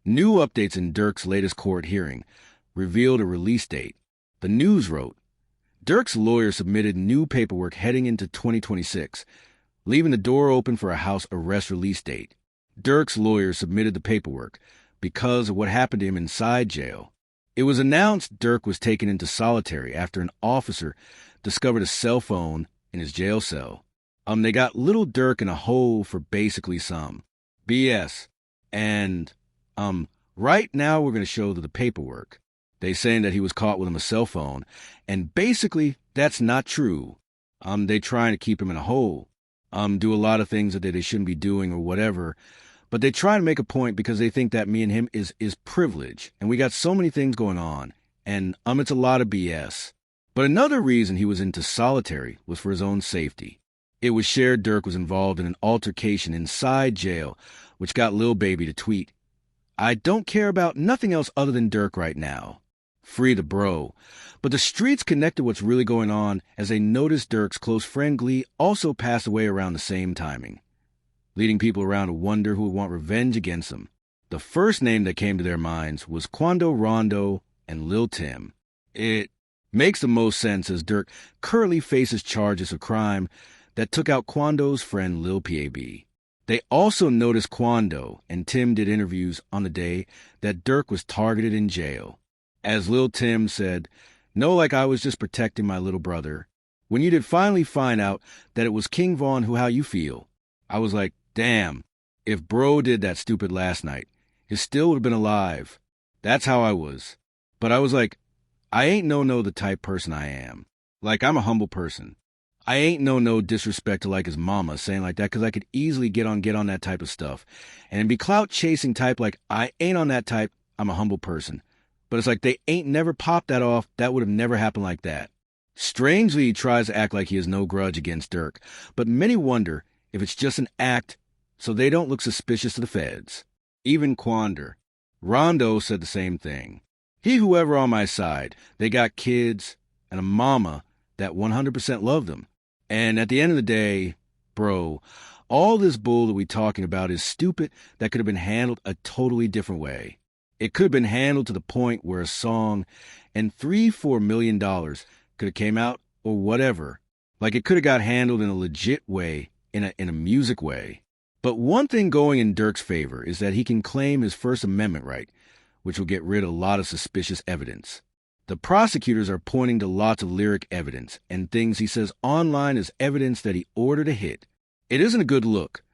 New updates in Durk's latest court hearing revealed a release date. The News wrote, Durk's lawyer submitted new paperwork heading into 2026, leaving the door open for a house arrest release date. Durk's lawyer submitted the paperwork because of what happened to him inside jail. It was announced Durk was taken into solitary after an officer discovered a cell phone in his jail cell. They got Lil Durk in a hole for basically some BS. And, right now we're going to show the paperwork. They saying that he was caught with him a cell phone, and basically that's not true. They trying to keep him in a hole, do a lot of things that they shouldn't be doing or whatever, but they try to make a point because they think that me and him is privilege, and we got so many things going on, and it's a lot of BS. But another reason he was into solitary was for his own safety. It was shared Durk was involved in an altercation inside jail, which got Lil Baby to tweet, "I don't care about nothing else other than Durk right now. Free the bro." But the streets connected what's really going on as they noticed Durk's close friend Glee also passed away around the same timing, leading people around to wonder who would want revenge against him. The first name that came to their minds was Quando Rondo and Lil Tim. It makes the most sense as Durk currently faces charges of crime that took out Quando's friend Lil PAB. They also noticed Quando and Tim did interviews on the day that Durk was targeted in jail. As Lil Tim said, "No, like I was just protecting my little brother. When you did finally find out that it was King Von how you feel, I was like, damn, if bro did that stupid last night, he still would have been alive. That's how I was. But I was like, I ain't no the type person I am. Like, I'm a humble person. I ain't no disrespect to like his mama saying like that because I could easily get on that type of stuff. And be clout chasing type like I ain't on that type, I'm a humble person. But it's like they ain't never popped that off. That would have never happened like that." Strangely, he tries to act like he has no grudge against Durk, but many wonder if it's just an act so they don't look suspicious to the feds. Even Quander. Rondo said the same thing. "He whoever on my side, they got kids and a mama that 100% love them. And at the end of the day, bro, all this bull that we talking about is stupid that could have been handled a totally different way. It could have been handled to the point where a song and $3-4 million could have came out or whatever. Like it could have got handled in a legit way, in a music way. But one thing going in Durk's favor is that he can claim his First Amendment right, which will get rid of a lot of suspicious evidence. The prosecutors are pointing to lots of lyric evidence and things he says online as evidence that he ordered a hit. It isn't a good look,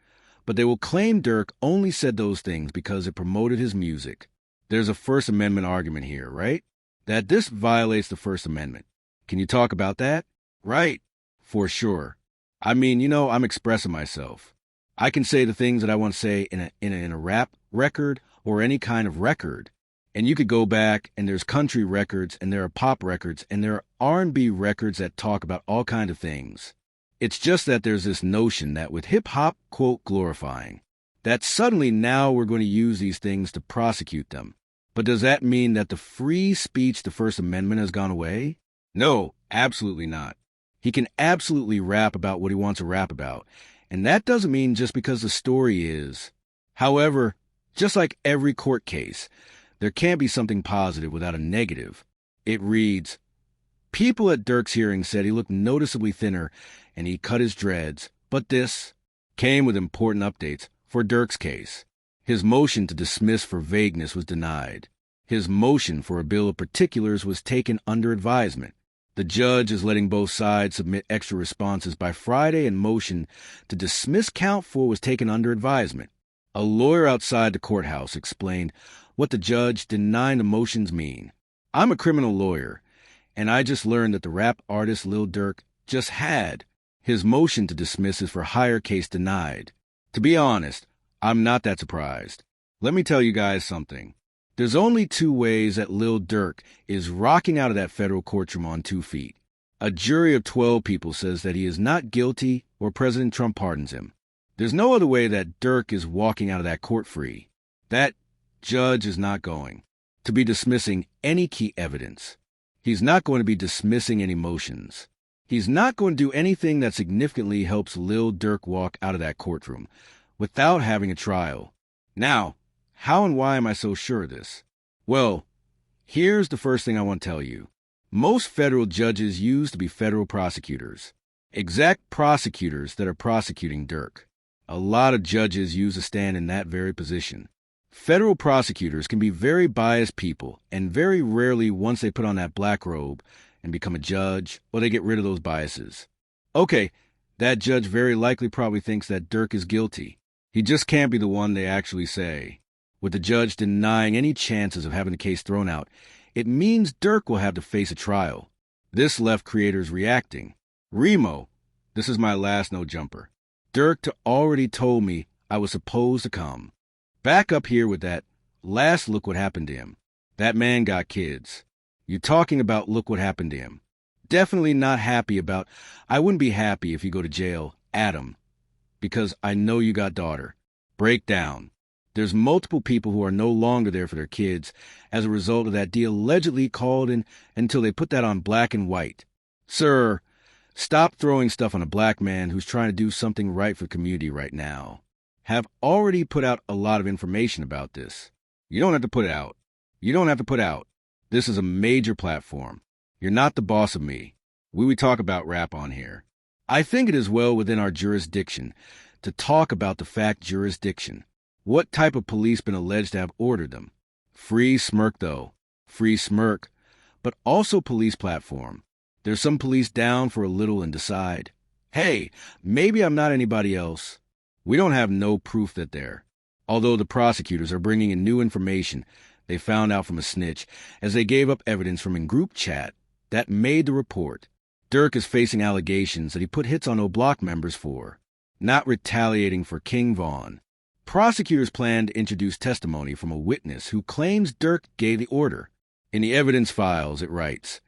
but they will claim Durk only said those things because it promoted his music. There's a First Amendment argument here, right? That this violates the First Amendment. Can you talk about that? Right. For sure. I mean, I'm expressing myself. I can say the things that I want to say in a rap record or any kind of record. And you could go back and there's country records and there are pop records and there are R&B records that talk about all kinds of things. It's just that there's this notion that with hip-hop, quote, glorifying, that suddenly now we're going to use these things to prosecute them. But does that mean that the free speech, the First Amendment, has gone away? No, absolutely not. He can absolutely rap about what he wants to rap about. And that doesn't mean just because the story is. However, just like every court case, there can't be something positive without a negative. It reads, "People at Durk's hearing said he looked noticeably thinner and he cut his dreads, but this came with important updates for Durk's case. His motion to dismiss for vagueness was denied. His motion for a bill of particulars was taken under advisement. The judge is letting both sides submit extra responses by Friday, and motion to dismiss count 4 was taken under advisement." A lawyer outside the courthouse explained what the judge denying the motions mean. "I'm a criminal lawyer, and I just learned that the rap artist Lil Durk just had his motion to dismiss his for hire case denied. To be honest, I'm not that surprised. Let me tell you guys something. There's only 2 ways that Lil Durk is rocking out of that federal courtroom on 2 feet. A jury of 12 people says that he is not guilty or President Trump pardons him. There's no other way that Durk is walking out of that court free. That judge is not going to be dismissing any key evidence. He's not going to be dismissing any motions. He's not going to do anything that significantly helps Lil Durk walk out of that courtroom without having a trial. Now, How and why am I so sure of this? Well, here's the first thing I want to tell you. Most federal judges used to be federal prosecutors. Exact prosecutors that are prosecuting Durk. A lot of judges use to stand in that very position. Federal prosecutors can be very biased people, and very rarely once they put on that black robe and become a judge, or they get rid of those biases. Okay, that judge very likely probably thinks that Durk is guilty. He just can't be the one they actually say. With the judge denying any chances of having the case thrown out, it means Durk will have to face a trial. This left creators reacting. Remo, this is my last no-jumper. Durk already told me I was supposed to come. Back up here with that, last look what happened to him. That man got kids. You're talking about look what happened to him. Definitely not happy about, I wouldn't be happy if you go to jail, Adam. Because I know you got daughter. Break down. There's multiple people who are no longer there for their kids as a result of that deal allegedly called in until they put that on black and white. Sir, stop throwing stuff on a black man who's trying to do something right for the community right now. Have already put out a lot of information about this. You don't have to put it out. You don't have to put out. This is a major platform. You're not the boss of me. We talk about rap on here. I think it is well within our jurisdiction to talk about the fact jurisdiction. What type of police been alleged to have ordered them? Free smirk, though. Free smirk. But also police platform. There's some police down for a little and decide, hey, maybe I'm not anybody else. We don't have no proof that they're. Although the prosecutors are bringing in new information they found out from a snitch as they gave up evidence from in group chat that made the report. Durk is facing allegations that he put hits on O-Block members for not retaliating for King Von. Prosecutors plan to introduce testimony from a witness who claims Durk gave the order. In the evidence files, it writes,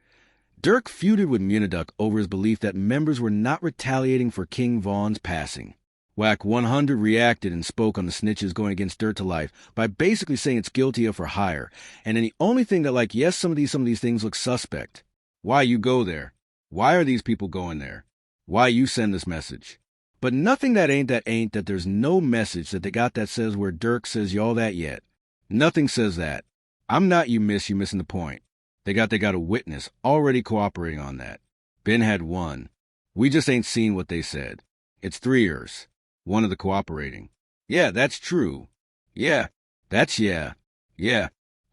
Durk feuded with Muniduck over his belief that members were not retaliating for King Von's passing. Whack 100 reacted and spoke on the snitches going against Durk to life by basically saying it's guilty of for hire. And then the only thing that yes, some of these things look suspect. Why you go there? Why are these people going there? Why you send this message? But nothing that ain't that there's no message that they got that says where Durk says y'all that yet. Nothing says that. I'm not you missing the point. They got a witness already cooperating on that. Ben had one. We just ain't seen what they said. It's 3 years. One of the cooperating. Yeah, that's true. Yeah, that's yeah. Yeah.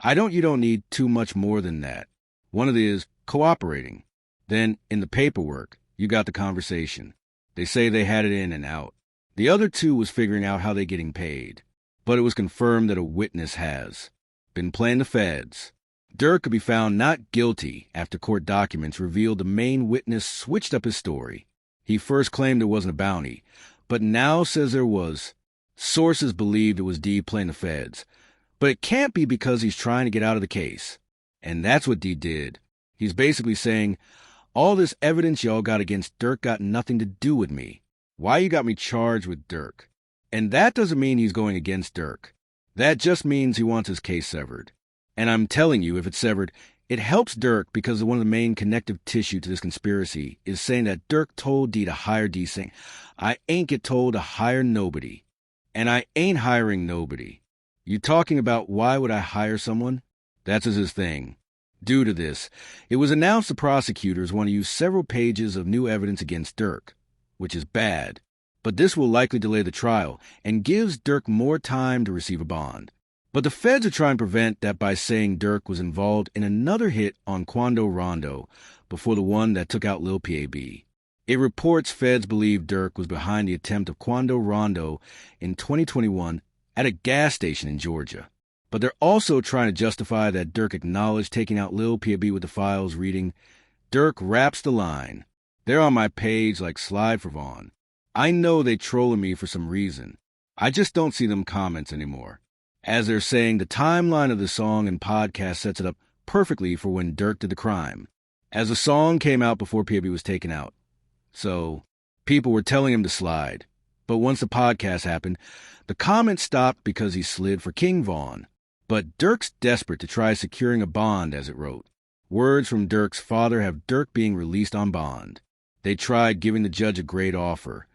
You don't need too much more than that. One of the is cooperating. Then, in the paperwork, you got the conversation. They say they had it in and out. The other 2 was figuring out how they getting paid. But it was confirmed that a witness has been playing the feds. Durk could be found not guilty after court documents revealed the main witness switched up his story. He first claimed there wasn't a bounty, but now says there was. Sources believed it was D playing the feds. But it can't be because he's trying to get out of the case. And that's what D did. He's basically saying, all this evidence y'all got against Durk got nothing to do with me. Why you got me charged with Durk? And that doesn't mean he's going against Durk. That just means he wants his case severed. And I'm telling you, if it's severed, it helps Durk because one of the main connective tissue to this conspiracy is saying that Durk told D to hire D, saying, I ain't get told to hire nobody. And I ain't hiring nobody. You talking about why would I hire someone? That's his thing. Due to this, it was announced the prosecutors want to use several pages of new evidence against Durk, which is bad. But this will likely delay the trial and gives Durk more time to receive a bond. But the feds are trying to prevent that by saying Durk was involved in another hit on Quando Rondo before the one that took out Lil Pab. It reports feds believe Durk was behind the attempt of Quando Rondo in 2021 at a gas station in Georgia. But they're also trying to justify that Durk acknowledged taking out Lil Pab with the files, reading, Durk raps the line. They're on my page like Slide for Vaughn. I know they trolling me for some reason. I just don't see them comments anymore. As they're saying, the timeline of the song and podcast sets it up perfectly for when Durk did the crime, as the song came out before Pab was taken out. So, people were telling him to slide. But once the podcast happened, the comments stopped because he slid for King Von. But Durk's desperate to try securing a bond, as it wrote. Words from Durk's father have Durk being released on bond. They tried giving the judge a great offer,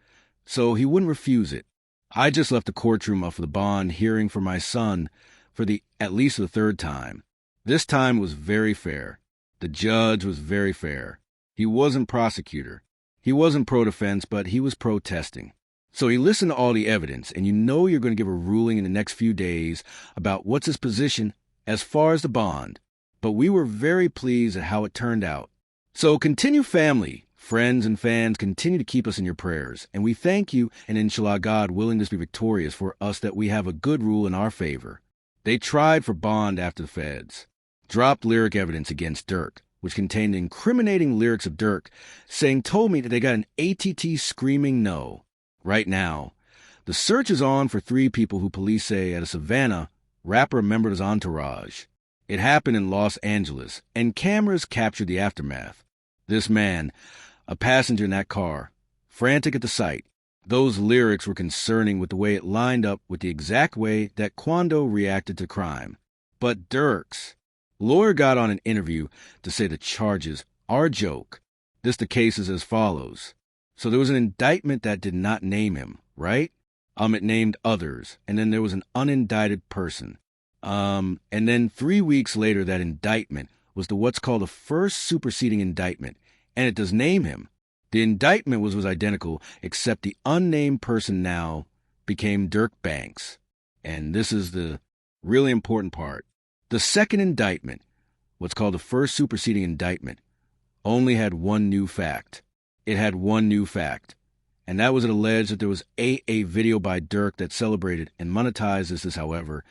so he wouldn't refuse it. I just left the courtroom of the bond hearing for my son for at least the third time. This time was very fair. The judge was very fair. He wasn't prosecutor. He wasn't pro-defense, but he was protesting. So he listened to all the evidence, and you know you're going to give a ruling in the next few days about what's his position as far as the bond. But we were very pleased at how it turned out. So continue, family, friends, and fans, continue to keep us in your prayers. And we thank you, and inshallah, God willing this be victorious for us that we have a good rule in our favor. They tried for bond after the feds dropped lyric evidence against Durk, which contained incriminating lyrics of Durk saying, told me that they got an ATT screaming no. Right now, the search is on for 3 people who police say at a Savannah rapper membered his entourage. It happened in Los Angeles, and cameras captured the aftermath. This man, a passenger in that car, frantic at the sight. Those lyrics were concerning with the way it lined up with the exact way that Quando reacted to crime. But Durk's lawyer got on an interview to say the charges are a joke. The case is as follows. So there was an indictment that did not name him, right? It named others, and then there was an unindicted person. And then 3 weeks later, that indictment was what's called the first superseding indictment, and it does name him. The indictment was identical, except the unnamed person now became Durk Banks. And this is the really important part. The second indictment, what's called the first superseding indictment, only had one new fact. It had one new fact, and that was it alleged that there was a video by Durk that celebrated and monetized this. However,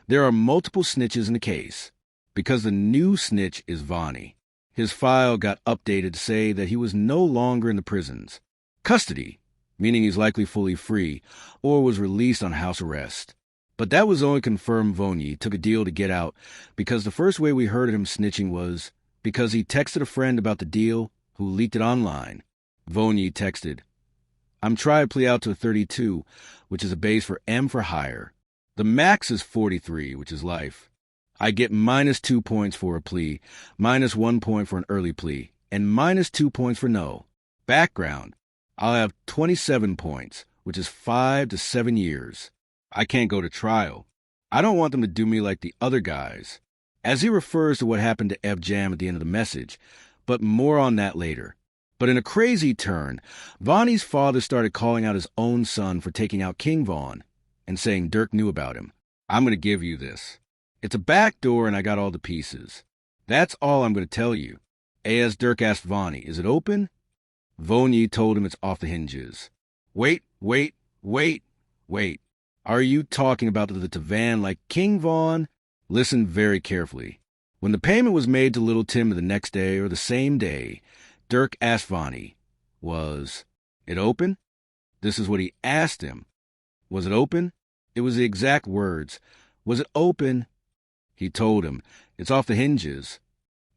there are multiple snitches in the case, because the new snitch is Vonnie. His file got updated to say that he was no longer in the prison's custody, meaning he's likely fully free, or was released on house arrest. But that was only confirmed Vonnie took a deal to get out, because the first way we heard of him snitching was because he texted a friend about the deal who leaked it online. Vonnie texted, I'm trying to plea out to a 32, which is a base for M for higher. The max is 43, which is life. I get -2 points for a plea, -1 point for an early plea, and -2 points for no. Background, I'll have 27 points, which is 5 to 7 years. I can't go to trial. I don't want them to do me like the other guys. As he refers to what happened to F Jam at the end of the message, but more on that later. But in a crazy turn, Vonnie's father started calling out his own son for taking out King Von and saying Durk knew about him. I'm going to give you this. It's a back door and I got all the pieces. That's all I'm going to tell you. As Durk asked Vonnie, is it open? Vonnie told him it's off the hinges. Wait. Are you talking about the Tavan like King Von? Listen very carefully. When the payment was made to Little Tim the next day or the same day, Durk asked Vonnie, was it open? This is what he asked him. Was it open? It was the exact words. Was it open? He told him, it's off the hinges.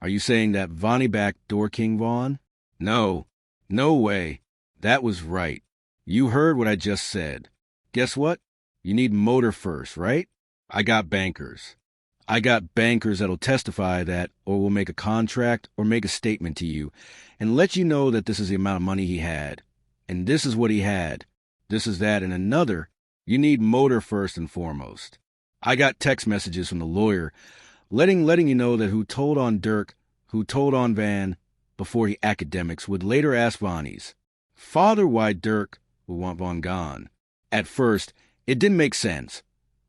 Are you saying that Vonnie backdoor King Von? No way. That was right. You heard what I just said. Guess what? You need motor first, right? I got bankers. That'll testify that, or will make a contract or make a statement to you and let you know that this is the amount of money he had. And this is what he had. This is that. And another, you need motor first and foremost. I got text messages from the lawyer letting you know that who told on Durk, who told on Van before he academics would later ask Vonnie's father why Durk would want Von gone. At first, it didn't make sense.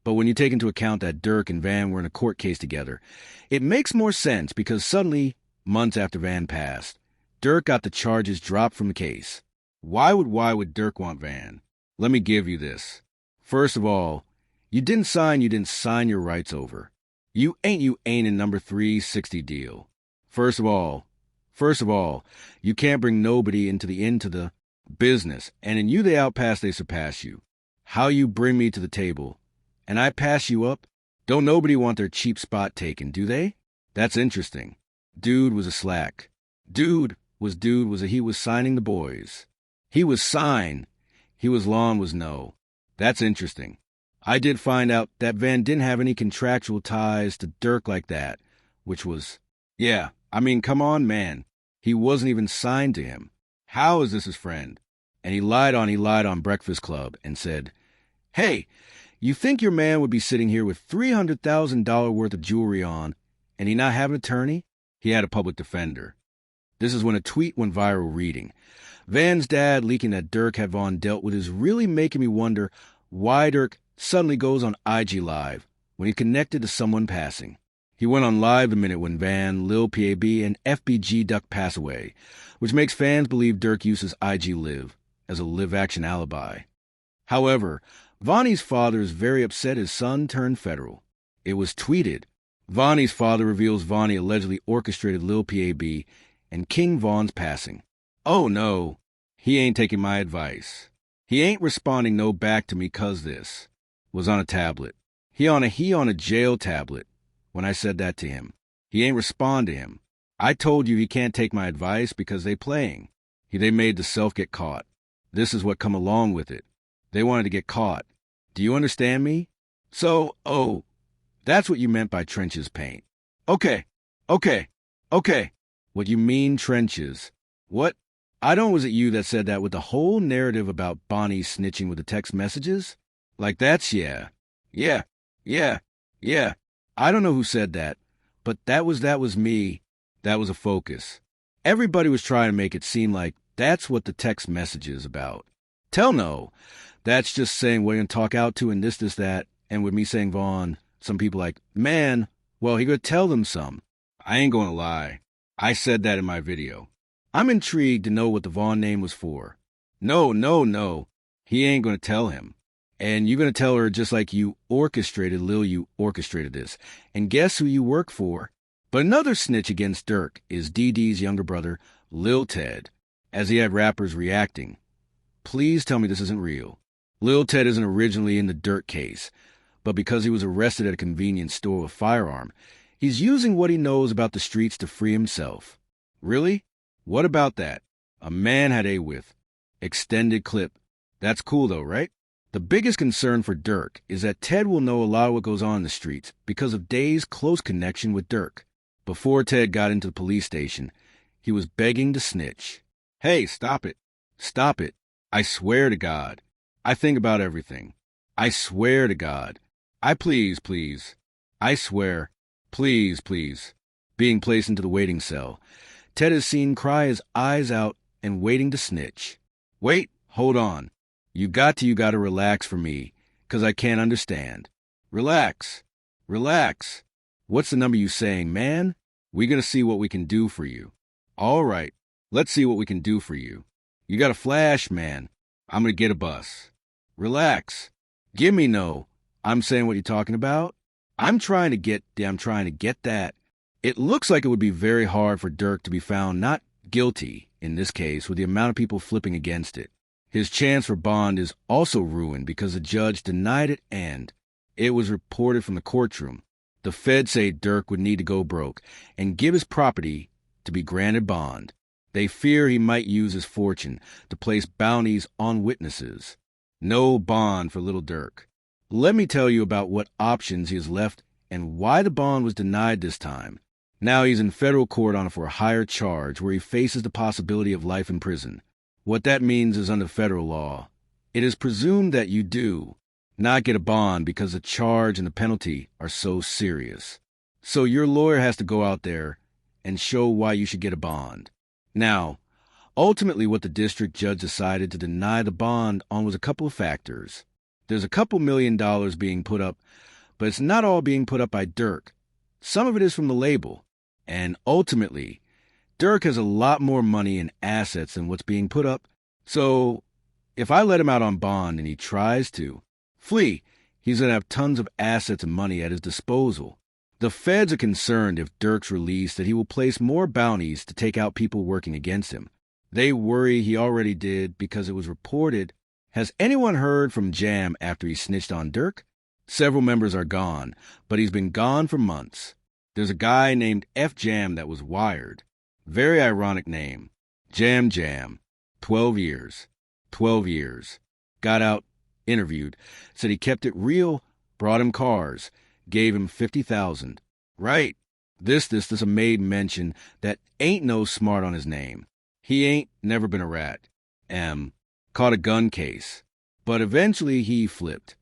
But when you take into account that Durk and Van were in a court case together, it makes more sense because suddenly, months after Van passed, Durk got the charges dropped from the case. Why would Durk want Van? Let me give you this. First of all, you didn't sign your rights over. You ain't in number 360 deal. First of all, you can't bring nobody into the business, and in you they outpass, they surpass you. How you bring me to the table, and I pass you up? Don't nobody want their cheap spot taken, do they? That's interesting. Dude was a slack. He was signing the boys. He was sign. He was lawn was no. That's interesting. I did find out that Van didn't have any contractual ties to Durk like that, which was, yeah, I mean, come on, man. He wasn't even signed to him. How is this his friend? And he lied on Breakfast Club and said, Hey, you think your man would be sitting here with $300,000 worth of jewelry on and he not have an attorney? He had a public defender. This is when a tweet went viral reading, Van's dad leaking that Durk had Vaughn dealt with is really making me wonder why Durk suddenly goes on IG Live when he's connected to someone passing. He went on live the minute when Van, Lil PAB, and FBG Duck pass away, which makes fans believe Durk uses IG Live as a live-action alibi. However, Vonnie's father is very upset his son turned federal. It was tweeted. Vonnie's father reveals Vonnie allegedly orchestrated Lil PAB and King Von's passing. Oh no, he ain't taking my advice. He ain't responding no back to me 'cause this was on a tablet. He on a jail tablet when I said that to him. He ain't respond to him. I told you he can't take my advice because they playing. They made the self get caught. This is what come along with it. They wanted to get caught. Do you understand me? So, that's what you meant by trenches paint. Okay. What you mean trenches? What? I don't was it you that said that with the whole narrative about Bonnie snitching with the text messages? Like that's yeah. I don't know who said that, but that was me. That was a focus. Everybody was trying to make it seem like that's what the text message is about. Tell no. That's just saying what you're going to talk out to and this, that, and with me saying Vaughn, some people like, man, well, he could tell them some. I ain't going to lie. I said that in my video. I'm intrigued to know what the Vaughn name was for. No. He ain't going to tell him. And you're going to tell her just like you orchestrated this. And guess who you work for? But another snitch against Durk is DD's younger brother, Lil Ted, as he had rappers reacting. Please tell me this isn't real. Lil Ted isn't originally in the Durk case, but because he was arrested at a convenience store with a firearm, he's using what he knows about the streets to free himself. Really? What about that? A man had a with. Extended clip. That's cool though, right? The biggest concern for Durk is that Ted will know a lot of what goes on in the streets because of Day's close connection with Durk. Before Ted got into the police station, he was begging to snitch. Hey, stop it. Stop it. I swear to God. I think about everything. I swear to God. Please. I swear. Please. Being placed into the waiting cell. Ted is seen cry his eyes out and waiting to snitch. Wait, hold on. You got to relax for me, 'cause I can't understand. Relax. What's the number you saying, man? We gonna see what we can do for you. All right, let's see what we can do for you. You got a flash, man. I'm gonna get a bus. Relax. Give me no. I'm saying what you're talking about. I'm trying to get that. It looks like it would be very hard for Durk to be found not guilty in this case with the amount of people flipping against it. His chance for bond is also ruined because the judge denied it and it was reported from the courtroom. The feds say Durk would need to go broke and give his property to be granted bond. They fear he might use his fortune to place bounties on witnesses. No bond for Lil Durk. Let me tell you about what options he has left and why the bond was denied this time. Now he's in federal court for a higher charge where he faces the possibility of life in prison. What that means is under federal law, it is presumed that you do not get a bond because the charge and the penalty are so serious. So your lawyer has to go out there and show why you should get a bond. Now, ultimately what the district judge decided to deny the bond on was a couple of factors. There's a couple $1 million being put up, but it's not all being put up by Durk. Some of it is from the label. And ultimately, Durk has a lot more money and assets than what's being put up. So, if I let him out on bond and he tries to flee, he's going to have tons of assets and money at his disposal. The feds are concerned if Durk's released that he will place more bounties to take out people working against him. They worry he already did because it was reported. Has anyone heard from Jam after he snitched on Durk? Several members are gone, but he's been gone for months. There's a guy named F Jam that was wired. Very ironic name. Jam. 12 years. Got out, interviewed, said he kept it real, brought him cars, gave him $50,000. Right. This made mention that ain't no smart on his name. He ain't never been a rat. Caught a gun case. But eventually he flipped.